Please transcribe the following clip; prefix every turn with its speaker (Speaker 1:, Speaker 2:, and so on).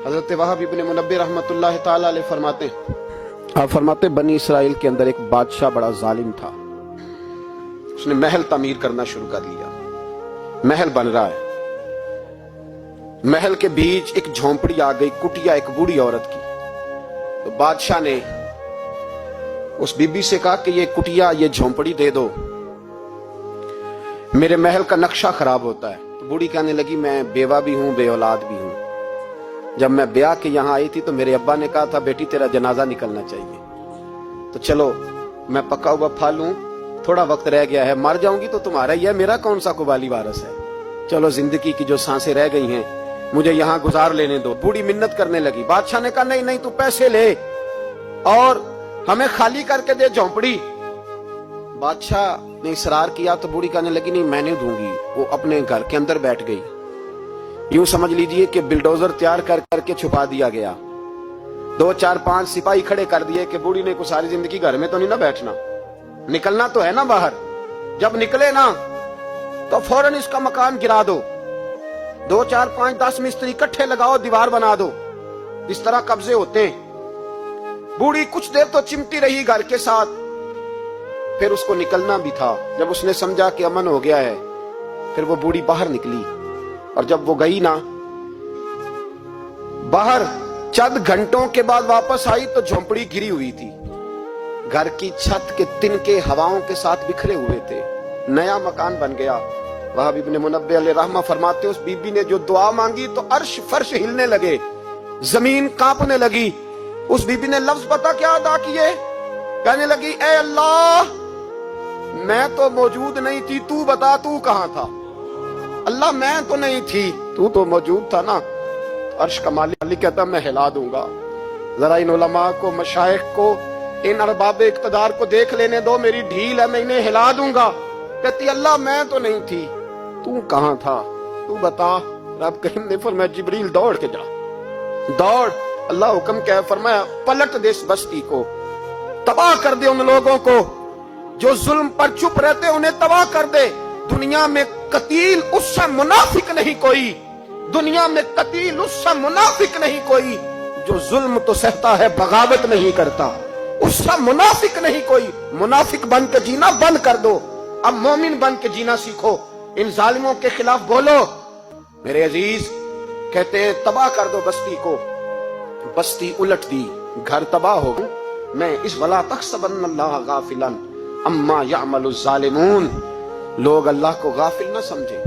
Speaker 1: हजरत वहाब इब्न मुनब्बिह रहमतुल्लाह ताला अलैह फरमाते हैं, आप फरमाते बनी इसराइल के अंदर एक बादशाह बड़ा जालिम था। उसने महल तामीर करना शुरू कर लिया। महल बन रहा है, महल के बीच एक झोंपड़ी आ गई, कुटिया एक बूढ़ी औरत की। तो बादशाह ने उस बीबी से कहा कि ये कुटिया, ये झोंपड़ी दे दो, मेरे महल का नक्शा खराब होता है। तो बूढ़ी कहने लगी, मैं बेवा भी हूं, बे औलाद भी हूं। जब मैं ब्याह के यहां आई थी तो मेरे अब्बा ने कहा था, बेटी तेरा जनाजा निकलना चाहिए। तो चलो मैं पका हुआ फल हूं, थोड़ा वक्त रह गया है, मर जाऊंगी तो तुम्हारा ही है, मेरा कौन सा कुबाली वारस है। चलो जिंदगी की जो सांसें रह गई हैं मुझे यहां गुजार लेने दो। बूढ़ी मिन्नत करने लगी। बादशाह ने कहा, नहीं नहीं, तू पैसे ले और हमें खाली करके दे झोंपड़ी। बादशाह ने इसरार किया तो बूढ़ी कहने लगी, नहीं मैंने दूंगी। वो अपने घर के अंदर बैठ गई। यूं समझ लीजिए कि बिल्डोजर तैयार करके छुपा दिया गया। 2 4 5 सिपाही खड़े कर दिए कि बूढ़ी ने को सारी जिंदगी घर में तो नहीं ना बैठना, निकलना तो है ना बाहर। जब निकले ना तो फौरन इसका मकान गिरा दो, 2 4 5 10 मिस्त्री इकट्ठे लगाओ, दीवार बना दो। इस तरह कब्जे होते हैं। बूढ़ी कुछ देर तो चिमटी रही घर के साथ, फिर उसको निकलना भी था। जब उसने समझा कि अमन हो गया है, फिर वो बूढ़ी बाहर निकली। और जब वो गई ना बाहर, चंद घंटों के बाद वापस आई तो झोंपड़ी गिरी हुई थी। घर की छत के तिनके हवाओं के साथ बिखरे हुए थे। नया मकान बन गया। वहाब इब्न मुनब्बिह अलैहि रहमा फरमाते, उस बीबी ने जो दुआ मांगी तो अर्श फर्श हिलने लगे, जमीन कांपने लगी। उस बीबी ने लफ्ज पता क्या अदा किए? कहने लगी, ए अल्लाह, मैं तो मौजूद नहीं थी, तू बता तू कहां था। अल्लाह मैं तो नहीं थी, तू तो मौजूद था ना। अर्श का मालिक कहता, मैं हिला दूंगा। जरा इन उलमा को, मशाइख को, इन अरबाब इक्तदार को देख लेने दो, मेरी ढील है, मैं इन्हें हिला दूंगा। कहती, अल्लाह मैं तो नहीं थी, तू कहां था, तू बता। रब करीम ने फरमाया, जिब्रील दौड़ के जा, दौड़। अल्लाह हुक्म क्या फरमाया, पलट दे इस बस्ती को, तबाह कर दे उन लोगों को जो जुल्म पर चुप रहते, उन्हें तबाह कर दे। दुनिया में कतील उससे मुनाफिक नहीं कोई, दुनिया में कतील उससे मुनाफिक नहीं कोई जो जुल्म तो सहता है, बगावत नहीं करता। उससे मुनाफिक नहीं कोई। मुनाफिक बन के जीना बंद कर दो, अब मोमिन बन के जीना सीखो। इन जालिमों के खिलाफ बोलो। मेरे अजीज कहते हैं, तबाह कर दो बस्ती को। बस्ती उलट दी, घर तबाह हो गए। मैं इस वला तहसबन्नल्लाह गाफिलन अम्मा यामलुज़ ज़ालिमून, लोग अल्लाह को गाफिल न समझे।